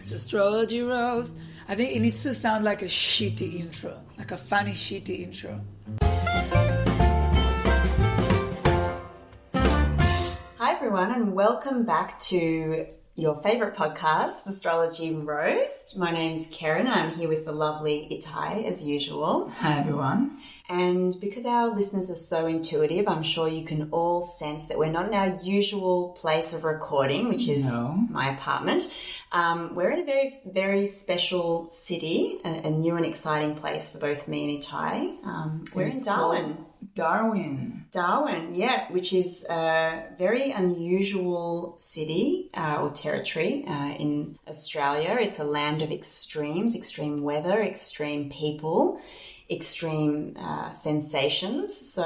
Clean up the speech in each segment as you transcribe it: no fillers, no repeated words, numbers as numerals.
It's Astrology Roast. I think it needs to sound like a shitty intro, like a funny shitty intro. Hi everyone, and welcome back to your favourite podcast, Astrology Roast. My name's Keren. I'm here with the lovely Etai, as usual. Hi everyone. And because our listeners are so intuitive, I'm sure you can all sense that we're not in our usual place of recording, which is my apartment. We're in a very, very special city, a new and exciting place for both me and Etai. We're in Darwin. Darwin, yeah, which is a very unusual city or territory in Australia. It's a land of extremes, extreme weather, extreme people, extreme sensations. So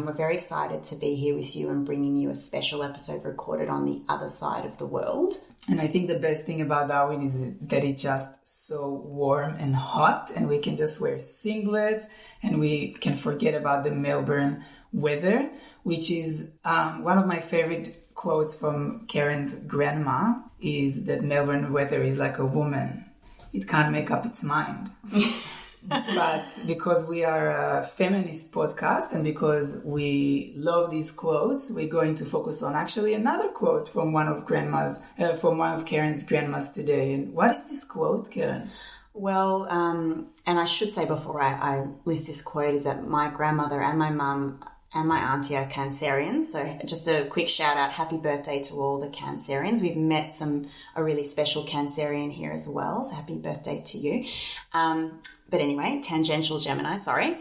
we're very excited to be here with you and bringing you a special episode recorded on the other side of the world. And I think the best thing about Darwin is that it's just so warm and hot, and we can just wear singlets and we can forget about the Melbourne weather, which is one of my favorite quotes from Keren's grandma is that Melbourne weather is like a woman. It can't make up its mind. But because we are a feminist podcast and because we love these quotes, we're going to focus on actually another quote from one of Keren's grandmas today. And what is this quote, Keren? Well, and I should say before I list this quote is that my grandmother and my mum and my auntie are Cancerian. So just a quick shout out, happy birthday to all the Cancerians. We've met a really special Cancerian here as well. So happy birthday to you. But anyway, tangential Gemini, sorry.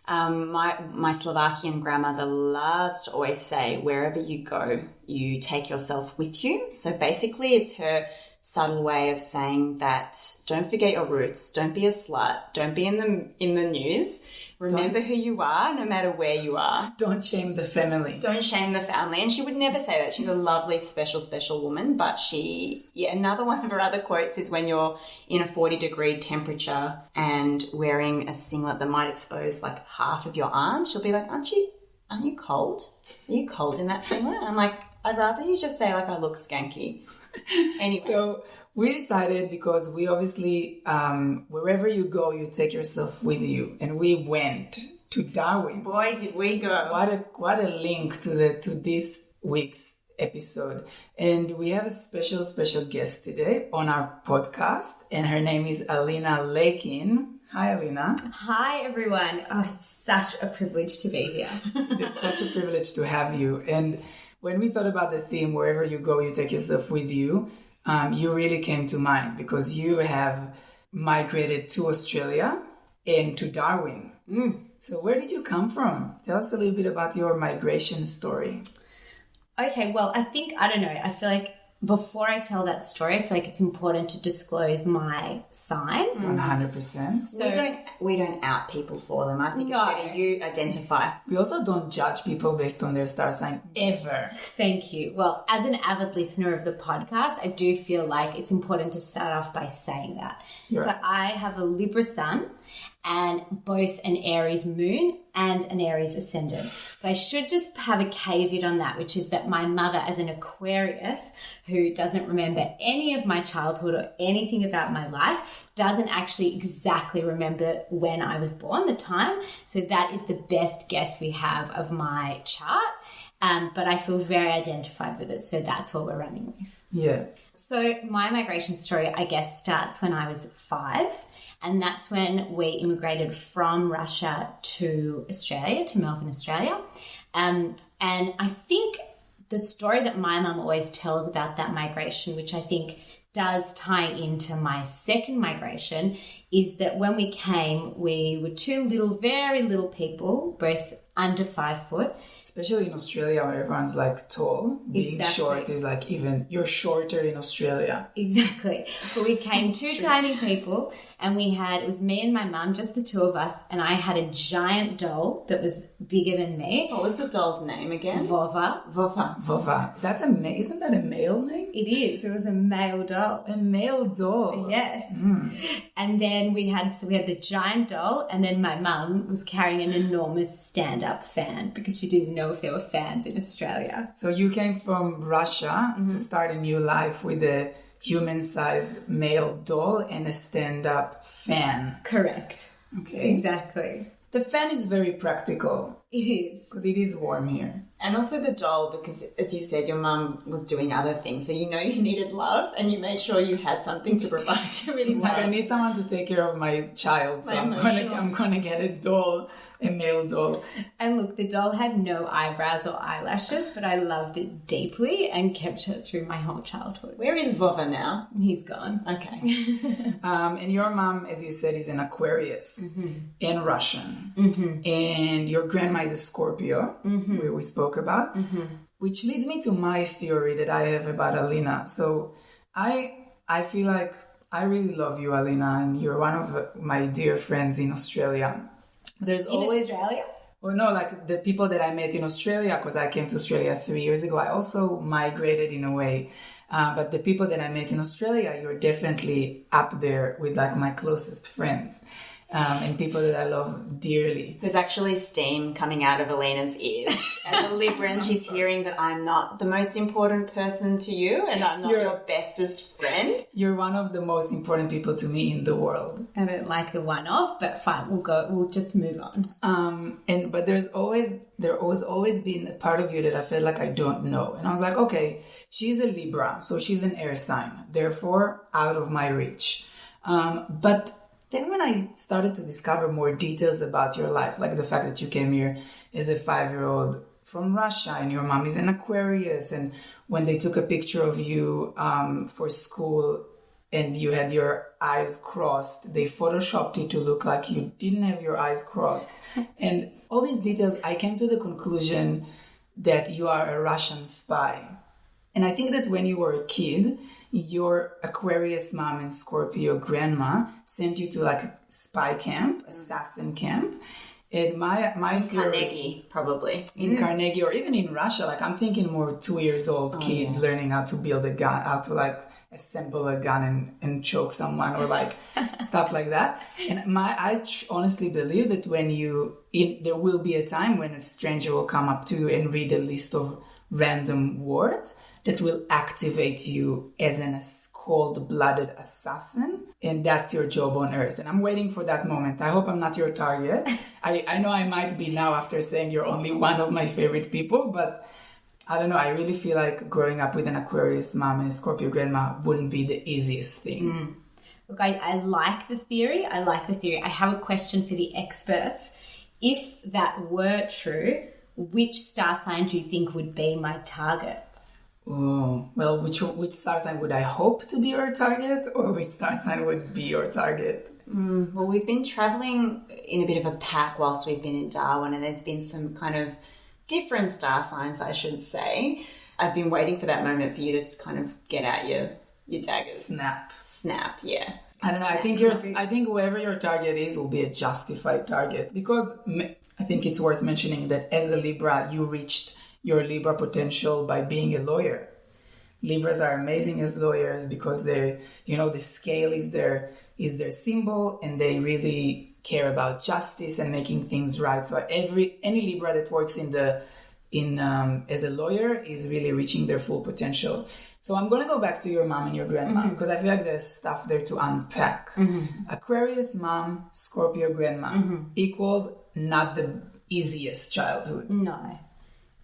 My Slovakian grandmother loves to always say, wherever you go, you take yourself with you. So basically it's her subtle way of saying that don't forget your roots, don't be a slut, don't be in the news. Remember who you are, no matter where you are. Don't shame the family. Don't shame the family. And she would never say that. She's a lovely, special woman. But another one of her other quotes is when you're in a 40-degree temperature and wearing a singlet that might expose like half of your arm, she'll be like, aren't you cold? Are you cold in that singlet? I'm like, I'd rather you just say like I look skanky. Anyway. So we decided because we obviously, wherever you go, you take yourself with you. And we went to Darwin. Boy, did we go. What a link to this week's episode. And we have a special guest today on our podcast. And her name is Alina Leikin. Hi, Alina. Hi, everyone. Oh, it's such a privilege to be here. It's such a privilege to have you. And when we thought about the theme, wherever you go, you take yourself with you, you really came to mind because you have migrated to Australia and to Darwin. So where did you come from? Tell us a little bit about your migration story. Okay, well, I feel like before I tell that story, I feel like it's important to disclose my signs. 100%. So we don't out people for them. I think it's better you identify. We also don't judge people based on their star sign ever. Thank you. Well, as an avid listener of the podcast, I do feel like it's important to start off by saying that. You're right. I have a Libra sun and both an Aries moon and an Aries ascendant. But I should just have a caveat on that, which is that my mother, as an Aquarius, who doesn't remember any of my childhood or anything about my life, doesn't actually exactly remember when I was born, the time. So that is the best guess we have of my chart. But I feel very identified with it. So that's what we're running with. Yeah. So my migration story, I guess, starts when I was 5. And that's when we immigrated from Russia to Australia, to Melbourne, Australia. And I think the story that my mum always tells about that migration, which I think does tie into my second migration, is that when we came, we were 2 very little people, both under 5 foot. Especially in Australia where everyone's like tall. Being short is like even, you're shorter in Australia. Exactly. But we came 2 tiny people and it was me and my mum, just the 2 of us. And I had a giant doll that was bigger than me. What was the doll's name again? Vova. That's amazing. Isn't that a male name? It is. It was a male doll. A male doll. Yes. And then we had the giant doll, and then my mum was carrying an enormous stand-up fan because she didn't know if there were fans in Australia. So you came from Russia to start a new life with a human-sized male doll and a stand-up fan. Correct. Okay. Exactly. The fan is very practical. It is. Because it is warm here. And also the doll, because as you said, your mum was doing other things. So you know you needed love and you made sure you had something to provide you with It's love. like I need someone to take care of my child. So I'm gonna get a doll, a male doll. And look, the doll had no eyebrows or eyelashes, but I loved it deeply and kept it through my whole childhood. Where is Vova now? He's gone. Okay. And your mom, as you said, is an Aquarius and Russian. And your grandma is a Scorpio, where we spoke about, which leads me to my theory that I have about Alina. So I feel like I really love you, Alina, and you're one of my dear friends in Australia. There's always Australia? Well, no, like the people that I met in Australia, because I came to Australia 3 years ago. I also migrated in a way. But the people that I met in Australia, you're definitely up there with like my closest friends. And people that I love dearly. There's actually steam coming out of Alina's ears. As a Libran, she's hearing that I'm not the most important person to you and I'm not your bestest friend. You're one of the most important people to me in the world. I don't like the one-off, but fine, we'll just move on. But there was always been a part of you that I felt like I don't know. And I was like, okay, she's a Libra, so she's an air sign, therefore out of my reach. But then when I started to discover more details about your life, like the fact that you came here as a 5-year-old from Russia and your mom is an Aquarius, and when they took a picture of you for school and you had your eyes crossed, they photoshopped it to look like you didn't have your eyes crossed. And all these details, I came to the conclusion that you are a Russian spy. And I think that when you were a kid, your Aquarius mom and Scorpio grandma sent you to like a spy camp, assassin camp. And my theory, Carnegie, probably. In Carnegie or even in Russia, like I'm thinking more 2 years old kid learning how to build a gun, how to like assemble a gun and choke someone or like stuff like that. And I honestly believe that there will be a time when a stranger will come up to you and read a list of random words that will activate you as an cold-blooded assassin, and that's your job on Earth. And I'm waiting for that moment. I hope I'm not your target. I know I might be now after saying you're only one of my favorite people, but I don't know. I really feel like growing up with an Aquarius mom and a Scorpio grandma wouldn't be the easiest thing. Look, I like the theory. I have a question for the experts. If that were true, which star sign do you think would be my target? Oh, well, which star sign would I hope to be your target, or which star sign would be your target? Well, we've been travelling in a bit of a pack whilst we've been in Darwin, and there's been some kind of different star signs, I should say. I've been waiting for that moment for you to kind of get out your daggers. Snap, yeah. I don't know. I think whoever your target is will be a justified target, because I think it's worth mentioning that as a Libra, you reached your Libra potential by being a lawyer. Libras are amazing as lawyers because the scale is their symbol, and they really care about justice and making things right. So any Libra that works as a lawyer is really reaching their full potential. So I'm going to go back to your mom and your grandma because I feel like there's stuff there to unpack. Aquarius mom, Scorpio grandma equals not the easiest childhood. No.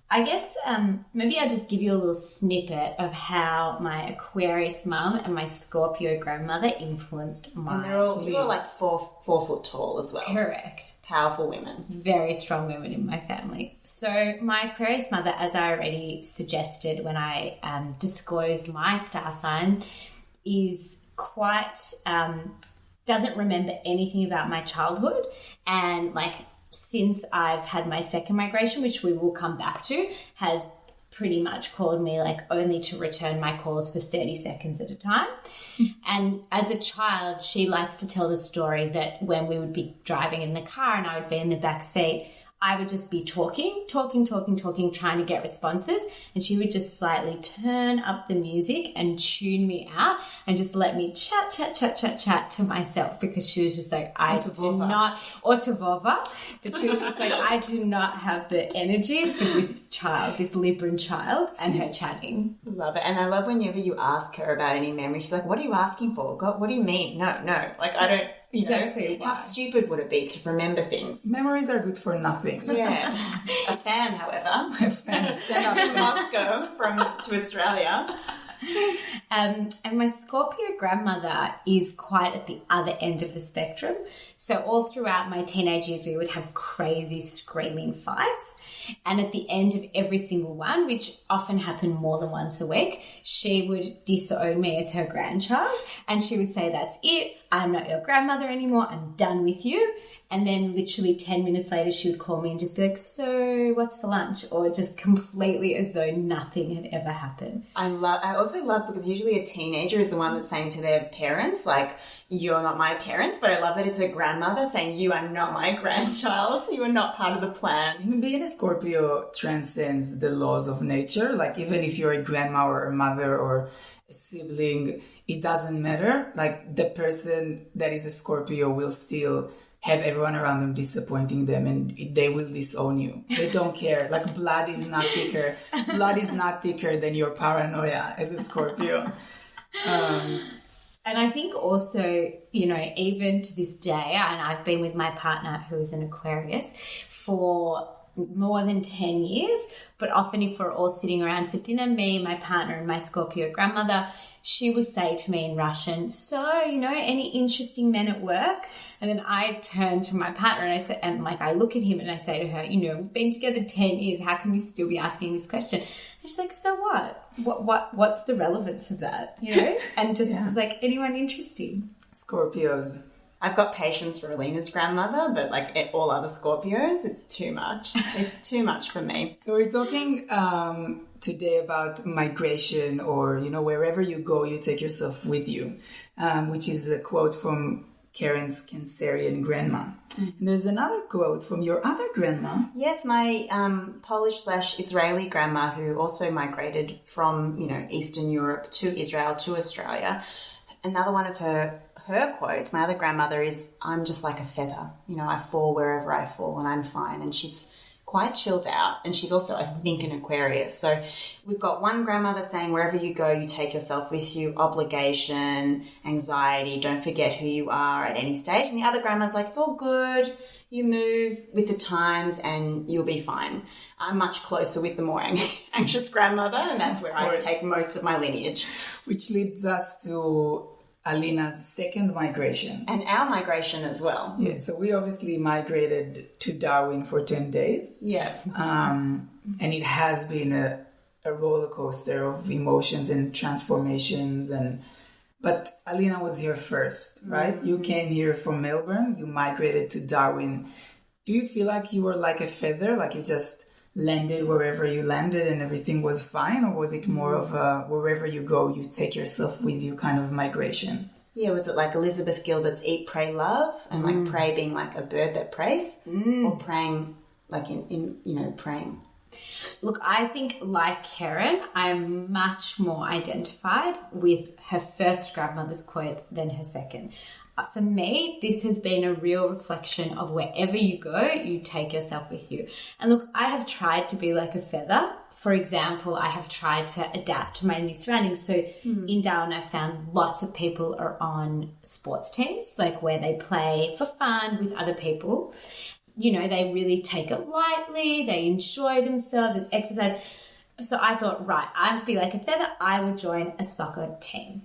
I guess maybe I'll just give you a little snippet of how my Aquarius mum and my Scorpio grandmother influenced my... And they're all like 4 foot tall as well. Correct. Powerful women. Very strong women in my family. So my Aquarius mother, as I already suggested when I disclosed my star sign, is quite... doesn't remember anything about my childhood, and since I've had my second migration, which we will come back to, has pretty much called me only to return my calls for 30 seconds at a time. And as a child, she likes to tell the story that when we would be driving in the car and I would be in the back seat, I would just be talking, trying to get responses. And she would just slightly turn up the music and tune me out and just let me chat to myself, because she was just like, or to Vova, but she was just like, I do not have the energy for this child, this Libran child, and her chatting. Love it. And I love whenever you ask her about any memory, she's like, what are you asking for? God, what do you mean? No. Like, I don't... Exactly. How stupid would it be to remember things? Memories are good for nothing. Yeah. A fan, however. A fan. Stand up from Moscow to Australia. And my Scorpio grandmother is quite at the other end of the spectrum. So all throughout my teenage years, we would have crazy screaming fights. And at the end of every single one, which often happened more than once a week, she would disown me as her grandchild. And she would say, that's it. I'm not your grandmother anymore. I'm done with you. And then literally 10 minutes later, she would call me and just be like, so what's for lunch? Or just completely as though nothing had ever happened. I also love, because usually a teenager is the one that's saying to their parents, like, you're not my parents. But I love that it's a grandmother saying, you are not my grandchild. You are not part of the plan. Being a Scorpio transcends the laws of nature. Like, even if you're a grandma or a mother or a sibling, it doesn't matter. Like, the person that is a Scorpio will still have everyone around them disappointing them, and they will disown you. They don't care. Like, blood is not thicker. Blood is not thicker than your paranoia as a Scorpio. And I think also, even to this day, and I've been with my partner who is an Aquarius for more than 10 years, but often if we're all sitting around for dinner, me, my partner, and my Scorpio grandmother, she will say to me in Russian, so, any interesting men at work? And then I turn to my partner and I say, I look at him and I say to her, we've been together 10 years. How can you still be asking this question? And she's like, so what? What's the relevance of that? And just it's like, anyone interesting? Scorpios. I've got patience for Alina's grandmother, but like all other Scorpios, it's too much. It's too much for me. So we're talking today about migration, or, wherever you go, you take yourself with you, which is a quote from Keren's Cancerian grandma. And there's another quote from your other grandma. Yes, my Polish/Israeli grandma, who also migrated from, Eastern Europe to Israel to Australia. Another one of her quotes, my other grandmother, is, I'm just like a feather. I fall wherever I fall and I'm fine. And she's quite chilled out. And she's also, I think, an Aquarius. So we've got one grandmother saying, wherever you go, you take yourself with you, obligation, anxiety, don't forget who you are at any stage. And the other grandma's like, it's all good. You move with the times and you'll be fine. I'm much closer with the more anxious grandmother, and that's where I take most of my lineage. Which leads us to Alina's second migration. And our migration as well. Yeah, so we obviously migrated to Darwin for 10 days. Yeah. And it has been a roller coaster of emotions and transformations. But Alina was here first, right? Mm-hmm. You came here from Melbourne. You migrated to Darwin. Do you feel like you were like a feather, like you just landed wherever you landed and everything was fine? Or was it more of a wherever you go, you take yourself with you kind of migration? Yeah, was it like Elizabeth Gilbert's Eat, Pray, Love? And like pray being like a bird that prays? Or praying like in praying? Look, I think like Keren, I'm much more identified with her first grandmother's quote than her second. For me, this has been a real reflection of wherever you go, you take yourself with you. And look, I have tried to be like a feather. For example, I have tried to adapt to my new surroundings. So in Darwin, I found lots of people are on sports teams, like where they play for fun with other people. They really take it lightly. They enjoy themselves. It's exercise. So I thought, right, I'd be like a feather. I would join a soccer team.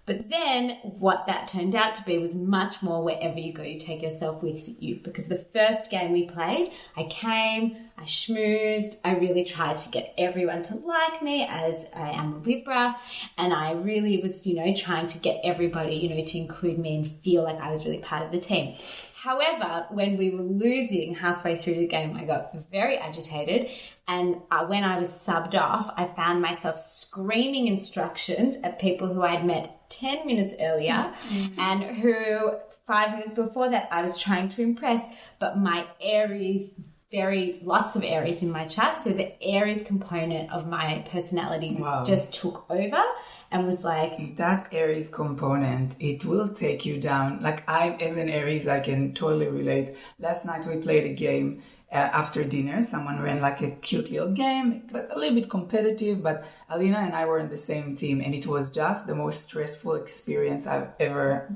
But then what that turned out to be was much more wherever you go, you take yourself with you. Because the first game we played, I came, I schmoozed, I really tried to get everyone to like me as I am a Libra. And I really was, trying to get everybody, to include me and feel like I was really part of the team. However, when we were losing halfway through the game, I got very agitated. And when I was subbed off, I found myself screaming instructions at people who I'd met 10 minutes earlier and who 5 minutes before that I was trying to impress. But my Aries lots of Aries in my chart. So the Aries component of my personality just took over and was like... That Aries component, it will take you down. Like as an Aries, I can totally relate. Last night we played a game after dinner. Someone ran like a cute little game, a little bit competitive, but Alina and I were on the same team, and it was just the most stressful experience I've ever